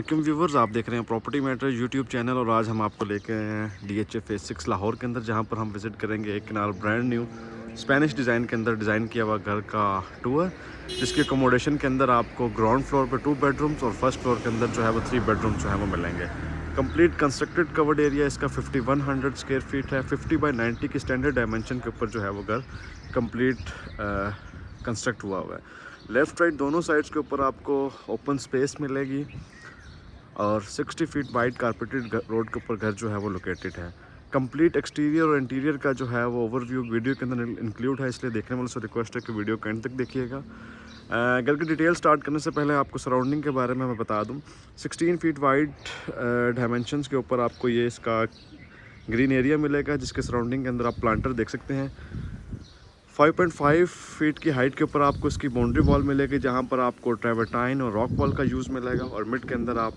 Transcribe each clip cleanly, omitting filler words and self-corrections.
Welcome viewers, आप देख रहे हैं प्रॉपर्टी मैटर्स यूट्यूब चैनल और आज हम आपको लेके आए हैं DHA फेज 6 लाहौर के अंदर, जहां पर हम विज़िट करेंगे एक कनाल ब्रांड न्यू स्पेनिश डिज़ाइन के अंदर डिज़ाइन किया हुआ घर का टूर, जिसकी अकोमोडेशन के अंदर आपको ग्राउंड फ्लोर पर 2 बेडरूम्स और फर्स्ट फ्लोर के अंदर जो है वो 3 बेडरूम्स जो है वो मिलेंगे। कंप्लीट कंस्ट्रक्टेड कवर्ड एरिया इसका 5100 स्क्वायर फीट है। 50x90 की स्टैंडर्ड डायमेंशन के ऊपर जो है वो घर कंप्लीट कंस्ट्रक्ट हुआ हुआ है। लेफ़्ट राइट दोनों साइड्स के ऊपर आपको ओपन स्पेस मिलेगी और 60 फीट वाइड कारपेटेड रोड के ऊपर घर जो है वो लोकेटेड है। कंप्लीट एक्सटीरियर और इंटीरियर का जो है वो ओवरव्यू वीडियो के अंदर इंक्लूड है, इसलिए देखने वालों से रिक्वेस्ट है कि वीडियो को एंड तक देखिएगा। घर की डिटेल स्टार्ट करने से पहले आपको सराउंडिंग के बारे में मैं बता दूं। 16 फीट वाइड डायमेंशंस के ऊपर आपको ये इसका ग्रीन एरिया मिलेगा, जिसके सराउंडिंग के अंदर आप प्लांटर देख सकते हैं। 5.5 फीट की हाइट के ऊपर आपको इसकी बाउंड्री वॉल मिलेगी, जहाँ पर आपको ट्रेवर्टाइन और रॉक वॉल का यूज़ मिलेगा और मिड के अंदर आप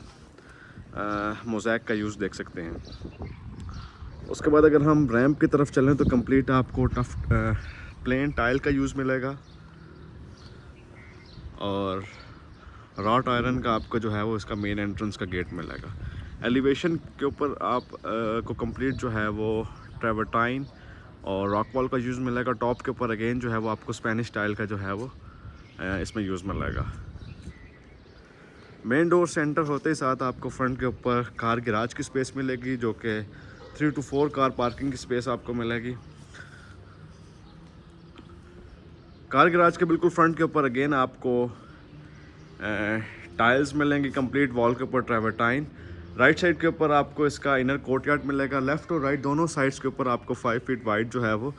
मोज़ैक का यूज़ देख सकते हैं। उसके बाद अगर हम रैंप की तरफ चलें तो कंप्लीट आपको टफ प्लेन टाइल का यूज़ मिलेगा और रॉट आयरन का आपको जो है वो इसका मेन एंट्रेंस का गेट मिलेगा। एलिवेशन के ऊपर आप को कंप्लीट जो है वो ट्रेवर्टाइन और रॉक वॉल का यूज़ मिलेगा। टॉप के ऊपर अगेन जो है वो आपको स्पेनिश टाइल का जो है वो इसमें यूज़ मिलेगा। मेन डोर सेंटर होते ही साथ आपको फ्रंट के ऊपर कार गैराज की स्पेस मिलेगी, जो कि 3 to 4 कार पार्किंग की स्पेस आपको मिलेगी। कार गैराज के बिल्कुल फ्रंट के ऊपर अगेन आपको टाइल्स मिलेंगी कंप्लीट वॉल के ऊपर ट्रेवर्टाइन। राइट साइड के ऊपर आपको इसका इनर कोर्टयार्ड मिलेगा। लेफ़्ट और राइट दोनों साइड्स के ऊपर आपको 5 फीट वाइड जो है वो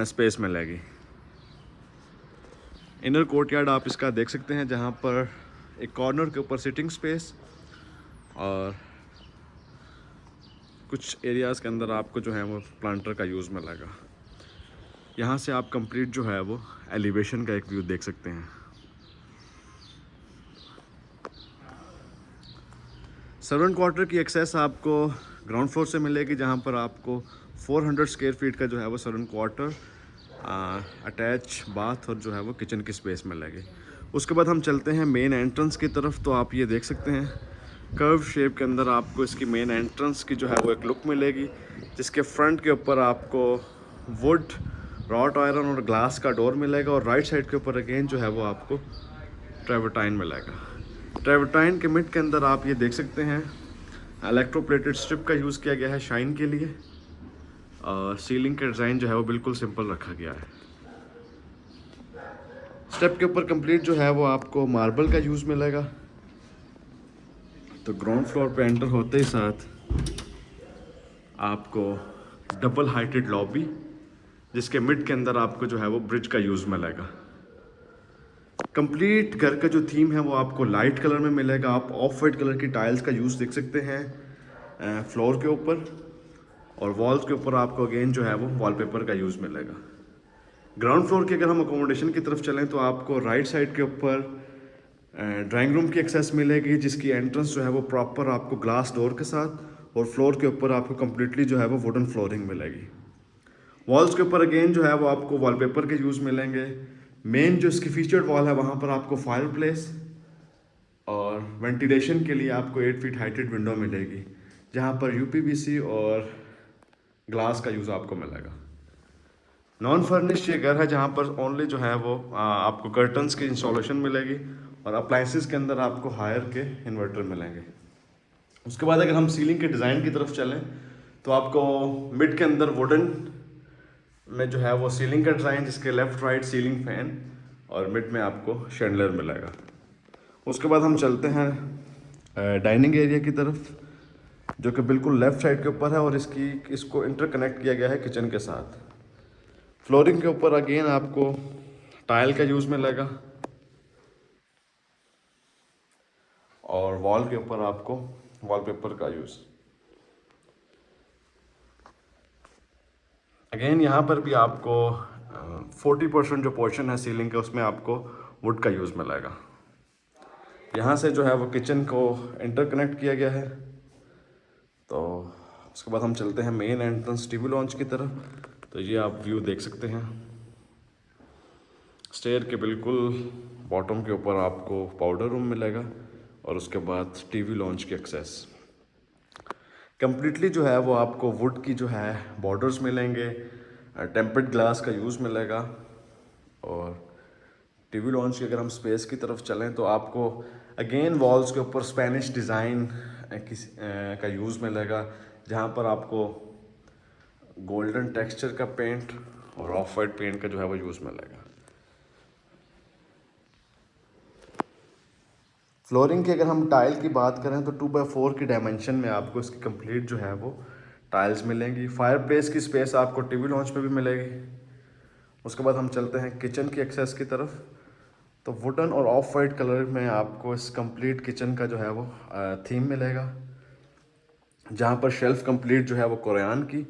स्पेस मिलेगी। इनर कोर्टयार्ड आप इसका देख सकते हैं, जहाँ पर एक कॉर्नर के ऊपर सिटिंग स्पेस और कुछ एरियाज़ के अंदर आपको जो है वो प्लांटर का यूज़ मिलेगा। यहाँ से आप कंप्लीट जो है वो एलिवेशन का एक व्यू देख सकते हैं। सर्वेंट क्वार्टर की एक्सेस आपको ग्राउंड फ्लोर से मिलेगी, जहाँ पर आपको 400 स्क्वायर फीट का जो है वो सर्वेंट क्वार्टर अटैच बाथ और जो है वो किचन की स्पेस मिलेगी। उसके बाद हम चलते हैं मेन एंट्रेंस की तरफ। तो आप ये देख सकते हैं कर्व शेप के अंदर आपको इसकी मेन एंट्रेंस की जो है वो एक लुक मिलेगी, जिसके फ्रंट के ऊपर आपको वुड, रॉट आयरन और ग्लास का डोर मिलेगा और राइट साइड के ऊपर अगेन जो है वो आपको ट्रेवर्टाइन मिलेगा। ट्रेवर्टाइन के मिड के अंदर आप ये देख सकते हैं इलेक्ट्रोप्लेटेड स्ट्रिप का यूज़ किया गया है शाइन के लिए और सीलिंग का डिज़ाइन जो है वो बिल्कुल सिंपल रखा गया है। स्टेप के ऊपर कंप्लीट जो है वो आपको मार्बल का यूज़ मिलेगा। तो ग्राउंड फ्लोर पे एंटर होते ही साथ आपको डबल हाइटेड लॉबी, जिसके मिड के अंदर आपको जो है वो ब्रिज का यूज़ मिलेगा। कंप्लीट घर का जो थीम है वो आपको लाइट कलर में मिलेगा। आप ऑफ वाइट कलर की टाइल्स का यूज़ देख सकते हैं फ्लोर के ऊपर और वॉल्स के ऊपर आपको अगेन जो है वो वॉलपेपर का यूज़ मिलेगा। ग्राउंड फ्लोर की अगर हम अकोमोडेशन की तरफ चलें तो आपको राइट साइड के ऊपर ड्राइंग रूम की एक्सेस मिलेगी, जिसकी एंट्रेंस जो है वो प्रॉपर आपको ग्लास डोर के साथ और फ्लोर के ऊपर आपको कम्प्लीटली जो है वो वुडन फ्लोरिंग मिलेगी। वॉल्स के ऊपर अगेन जो है वो आपको वॉलपेपर के यूज़ मिलेंगे। मेन जो इसकी फीचर्ड वॉल है वहाँ पर आपको फायर प्लेस और वेंटिलेशन के लिए आपको 8 फीट हाइटेड विंडो मिलेगी, जहाँ पर UPVC और ग्लास का यूज़ आपको मिलेगा। नॉन फर्निश्ड ये घर है, जहाँ पर ओनली जो है वो आपको कर्टन्स की इंस्टॉलेशन मिलेगी और अप्लाइंसेस के अंदर आपको हायर के इन्वर्टर मिलेंगे। उसके बाद अगर हम सीलिंग के डिज़ाइन की तरफ चलें तो आपको मिड के अंदर वुडन में जो है वो सीलिंग का डिज़ाइन, जिसके लेफ़्ट राइट सीलिंग फैन और मिड में आपको शैंडलर मिलेगा। उसके बाद हम चलते हैं डाइनिंग एरिया की तरफ, जो कि बिल्कुल लेफ़्ट साइड के ऊपर है और इसको इंटरकनेक्ट किया गया है किचन के साथ। फ्लोरिंग के ऊपर अगेन आपको टाइल का यूज़ मिलेगा और वॉल के ऊपर आपको वॉलपेपर का यूज़। अगेन यहाँ पर भी आपको 40% जो पोर्शन है सीलिंग का, उसमें आपको वुड का यूज़ मिलेगा। यहाँ से जो है वो किचन को इंटरकनेक्ट किया गया है। तो उसके बाद हम चलते हैं मेन एंट्रेंस टीवी लॉन्च की तरफ। तो ये आप व्यू देख सकते हैं। स्टेयर के बिल्कुल बॉटम के ऊपर आपको पाउडर रूम मिलेगा और उसके बाद टीवी लॉन्च की एक्सेस। कम्प्लीटली जो है वो आपको वुड की जो है बॉर्डर्स मिलेंगे, टेम्पर्ड ग्लास का यूज़ मिलेगा। और टीवी लॉन्च की अगर हम स्पेस की तरफ चलें तो आपको अगेन वॉल्स के ऊपर स्पेनिश डिज़ाइन का यूज़ मिलेगा, जहाँ पर आपको गोल्डन टेक्सचर का पेंट और ऑफ वाइट पेंट का जो है वो यूज़ मिलेगा। फ्लोरिंग की अगर हम टाइल की बात करें तो 2x4 की डायमेंशन में आपको इसकी कंप्लीट जो है वो टाइल्स मिलेंगी। फायर प्लेस की स्पेस आपको टीवी लॉन्च पे भी मिलेगी। उसके बाद हम चलते हैं किचन की एक्सेस की तरफ। तो वुडन और ऑफ वाइट कलर में आपको इस कंप्लीट किचन का जो है वो थीम मिलेगा, जहाँ पर शेल्फ कंप्लीट जो है वो कोरियान की,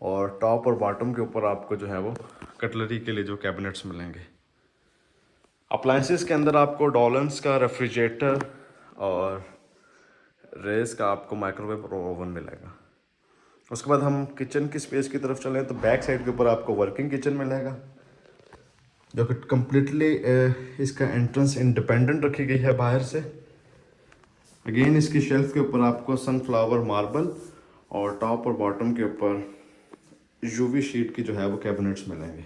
और टॉप और बॉटम के ऊपर आपको जो है वो कटलरी के लिए जो कैबिनेट्स मिलेंगे। अप्लायंसेस के अंदर आपको डॉलन्स का रेफ्रिजरेटर और रेस का आपको माइक्रोवेव और ओवन मिलेगा। उसके बाद हम किचन की स्पेस की तरफ चलें तो बैक साइड के ऊपर आपको वर्किंग किचन मिलेगा, जो कि कम्प्लीटली इसका एंट्रेंस इंडिपेंडेंट रखी गई है बाहर से। अगेन इसकी शेल्फ के ऊपर आपको सनफ्लावर मार्बल और टॉप और बॉटम के ऊपर यूवी शीट की जो है वो कैबिनेट्स मिलेंगे।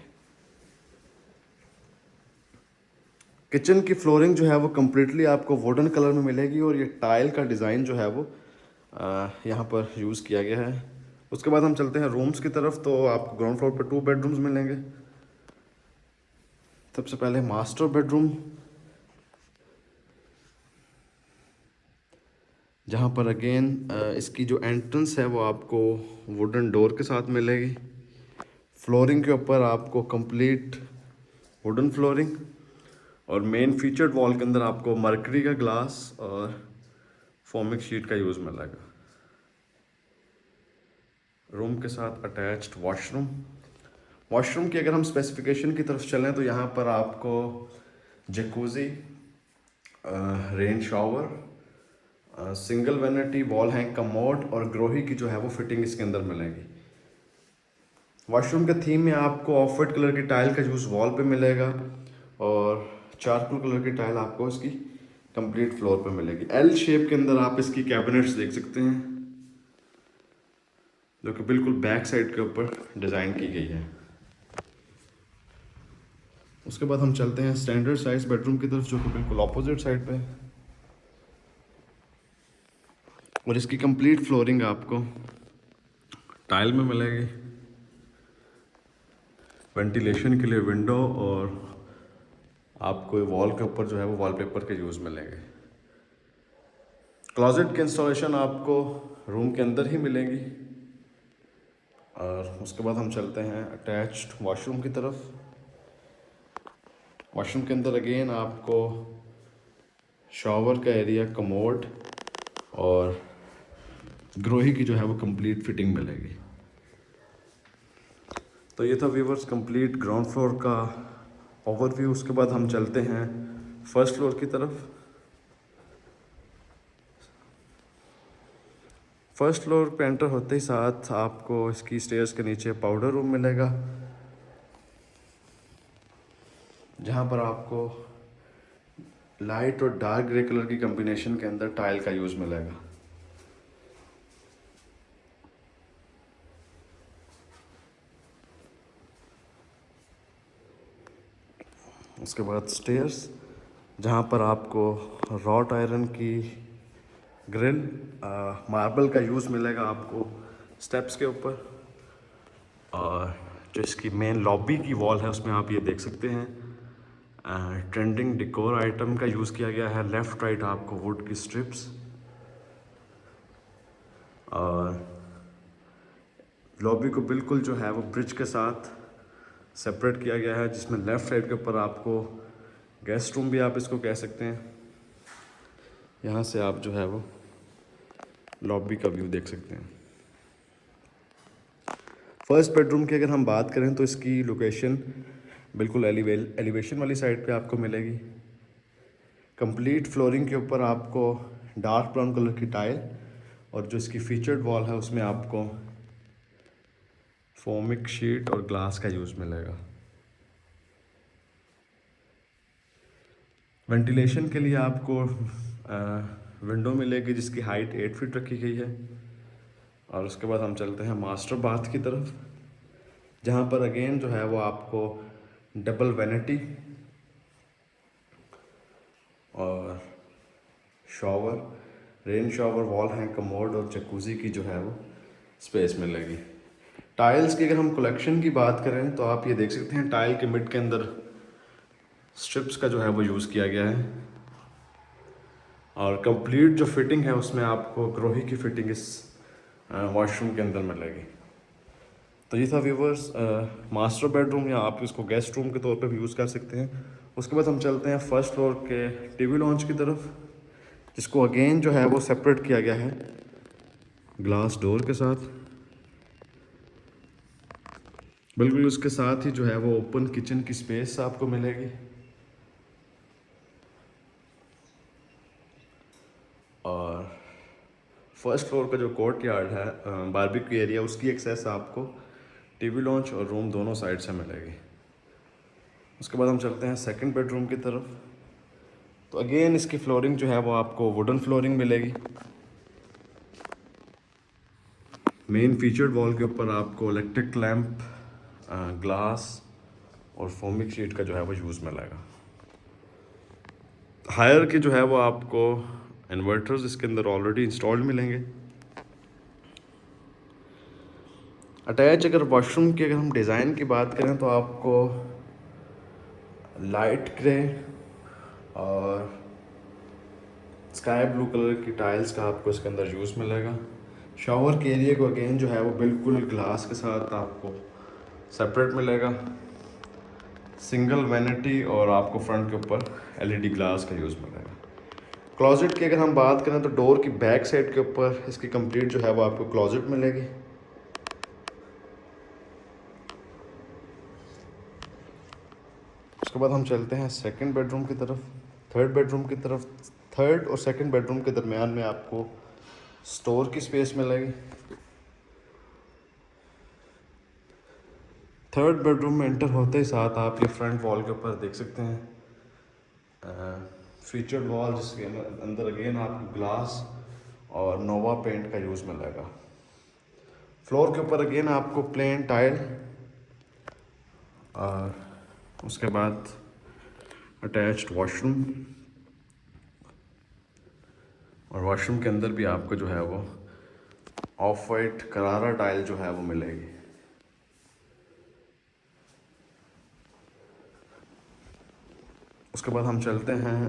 किचन की फ्लोरिंग जो है वो कम्प्लीटली आपको वुडन कलर में मिलेगी, और ये टाइल का डिज़ाइन जो है वो यहाँ पर यूज़ किया गया है। उसके बाद हम चलते हैं रूम्स की तरफ। तो आपको ग्राउंड फ्लोर पर 2 बेडरूम्स मिलेंगे। सबसे पहले मास्टर बेडरूम, जहाँ पर अगेन इसकी जो एंट्रेंस है वो आपको वुडन डोर के साथ मिलेगी। फ्लोरिंग के ऊपर आपको कंप्लीट वुडन फ्लोरिंग, और मेन फीचर्ड वॉल के अंदर आपको मरकरी का ग्लास और फोमिक शीट का यूज़ मिलेगा। रूम के साथ अटैच्ड वॉशरूम। वॉशरूम की अगर हम स्पेसिफिकेशन की तरफ चलें तो यहाँ पर आपको jacuzzi, rain shower, single vanity, wall hang commode और ग्रोही की जो है वो फिटिंग इसके अंदर मिलेगी। वॉशरूम के थीम में आपको ऑफ वाइट कलर की टाइल का यूज़ वॉल पे मिलेगा, और चारकोल कलर की टाइल आपको इसकी कंप्लीट फ्लोर पे मिलेगी। एल शेप के अंदर आप इसकी कैबिनेट्स देख सकते हैं, जो कि बिल्कुल बैक साइड के ऊपर डिज़ाइन की गई है। उसके बाद हम चलते हैं स्टैंडर्ड साइज बेडरूम की तरफ, जो कि बिल्कुल ऑपोजिट साइड पे है। और इसकी कंप्लीट फ्लोरिंग आपको टाइल में मिलेगी। वेंटिलेशन के लिए विंडो, और आपको वॉल के ऊपर जो है वो वॉलपेपर के यूज़ मिलेंगे। क्लोजेट की इंस्टॉलेशन आपको रूम के अंदर ही मिलेगी। और उसके बाद हम चलते हैं अटैच्ड वॉशरूम की तरफ। वॉशरूम के अंदर अगेन आपको शॉवर का एरिया, कमोड और ग्रोही की जो है वो कंप्लीट फिटिंग मिलेगी। तो ये था व्यूवर्स कंप्लीट ग्राउंड फ्लोर का ओवरव्यू। उसके बाद हम चलते हैं फर्स्ट फ्लोर की तरफ। फर्स्ट फ्लोर पे एंटर होते ही साथ आपको इसकी स्टेयर्स के नीचे पाउडर रूम मिलेगा, जहाँ पर आपको लाइट और डार्क ग्रे कलर की कॉम्बिनेशन के अंदर टाइल का यूज़ मिलेगा। उसके बाद स्टेयर्स, जहाँ पर आपको रॉट आयरन की ग्रिल, मार्बल का यूज़ मिलेगा आपको स्टेप्स के ऊपर। और जो इसकी मेन लॉबी की वॉल है उसमें आप ये देख सकते हैं ट्रेंडिंग डिकोर आइटम का यूज़ किया गया है। लेफ़्ट राइट आपको वुड की स्ट्रिप्स, और लॉबी को बिल्कुल जो है वो ब्रिज के साथ सेपरेट किया गया है, जिसमें लेफ़्ट साइड के ऊपर आपको गेस्ट रूम भी आप इसको कह सकते हैं। यहाँ से आप जो है वो लॉबी का व्यू देख सकते हैं। फर्स्ट बेडरूम की अगर हम बात करें तो इसकी लोकेशन बिल्कुल एलिवेशन वाली साइड पे आपको मिलेगी। कंप्लीट फ्लोरिंग के ऊपर आपको डार्क ब्राउन कलर की टाइल, और जो इसकी फीचर्ड वॉल है उसमें आपको फोमिक शीट और ग्लास का यूज़ मिलेगा। वेंटिलेशन के लिए आपको विंडो मिलेगी जिसकी हाइट 8 फीट रखी गई है। और उसके बाद हम चलते हैं मास्टर बाथ की तरफ, जहाँ पर अगेन जो है वो आपको डबल वैनिटी और shower, rain shower, wall hang commode और जकूजी की जो है वो स्पेस मिलेगी। टाइल्स की अगर हम कलेक्शन की बात करें तो आप ये देख सकते हैं टाइल के मिड के अंदर स्ट्रिप्स का जो है वो यूज़ किया गया है। और कंप्लीट जो फिटिंग है उसमें आपको क्रोही की फिटिंग इस वॉशरूम के अंदर मिलेगी। तो ये था व्यूवर्स मास्टर बेडरूम, या आप इसको गेस्ट रूम के तौर पे भी यूज़ कर सकते हैं। उसके बाद हम चलते हैं फर्स्ट फ्लोर के टीवी लॉन्च की तरफ, जिसको अगेन जो है वो सेपरेट किया गया है ग्लास डोर के साथ। बिल्कुल उसके साथ ही जो है वो ओपन किचन की स्पेस आपको मिलेगी। और फर्स्ट फ्लोर का जो कोर्ट यार्ड है, बारबेक्यू एरिया, उसकी एक्सेस आपको टीवी लॉन्च और रूम दोनों साइड से मिलेगी। उसके बाद हम चलते हैं सेकंड बेडरूम की तरफ। तो अगेन इसकी फ्लोरिंग जो है वो आपको वुडन फ्लोरिंग मिलेगी। मेन फीचर्ड वॉल के ऊपर आपको इलेक्ट्रिक लैंप, ग्लास और फोमिक शीट का जो है वो यूज़ मिलेगा। हायर के जो है वो आपको इन्वर्टर्स इसके अंदर ऑलरेडी इंस्टॉल्ड मिलेंगे। अटैच अगर वॉशरूम की अगर हम डिज़ाइन की बात करें तो आपको लाइट ग्रे और स्काई ब्लू कलर की टाइल्स का आपको इसके अंदर यूज़ मिलेगा। शावर के एरिया को अगेन जो है वो बिल्कुल ग्लास के साथ आपको सेपरेट मिलेगा। सिंगल वैनिटी और आपको फ्रंट के ऊपर एलईडी ग्लास का यूज़ मिलेगा। क्लोजेट की अगर हम बात करें तो डोर की बैक साइड के ऊपर इसकी कंप्लीट जो है वो आपको क्लोजेट मिलेगी। उसके बाद हम चलते हैं सेकंड बेडरूम की तरफ, थर्ड बेडरूम की तरफ। थर्ड और सेकंड बेडरूम के दरमियान में आपको स्टोर की स्पेस मिलेगी। थर्ड बेडरूम में एंटर होते ही साथ आप ये फ्रंट वॉल के ऊपर देख सकते हैं फीचर्ड वॉल, जिसके अंदर अगेन आपको ग्लास और नोवा पेंट का यूज़ मिलेगा। फ्लोर के ऊपर अगेन आपको प्लेन टाइल और उसके बाद अटैच्ड वॉशरूम, और वॉशरूम के अंदर भी आपको जो है वो ऑफ वाइट करारा टाइल जो है वो मिलेगी। उसके बाद हम चलते हैं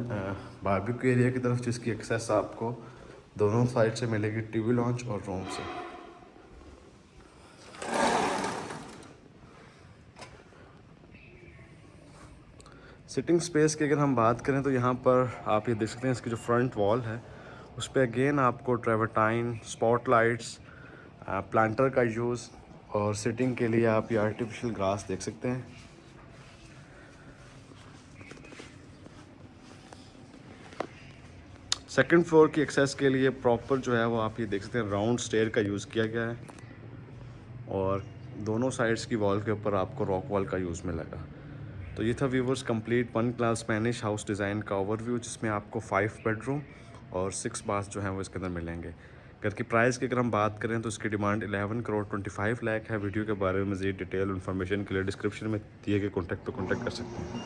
बारबेक्यू एरिया की तरफ, जिसकी एक्सेस आपको दोनों साइड से मिलेगी, टीवी लॉन्च और रूम से। सिटिंग स्पेस की अगर हम बात करें तो यहाँ पर आप ये देख सकते हैं इसकी जो फ्रंट वॉल है उस पर अगेन आपको ट्रेवर्टाइन, स्पॉटलाइट्स, प्लांटर का यूज़, और सिटिंग के लिए आप ये आर्टिफिशियल ग्रास देख सकते हैं। सेकंड फ्लोर की एक्सेस के लिए प्रॉपर जो है वो आप ये देख सकते हैं राउंड स्टेयर का यूज़ किया गया है, और दोनों साइड्स की वॉल के ऊपर आपको रॉक वॉल का यूज़ मिलेगा। तो ये था viewers complete 1 class Spanish house design का ओवरव्यू, जिसमें आपको 5 बेडरूम और 6 बाथ जो हैं वो इसके अंदर मिलेंगे। घर की प्राइस की अगर हम बात करें तो इसकी डिमांड 11 करोड़ 25 लाख है। वीडियो के बारे में मज़ीद डिटेल इन्फॉर्मेशन के लिए डिस्क्रिप्शन में दिए गए कॉन्टैक्ट पर कॉन्टैक्ट कर सकते हैं।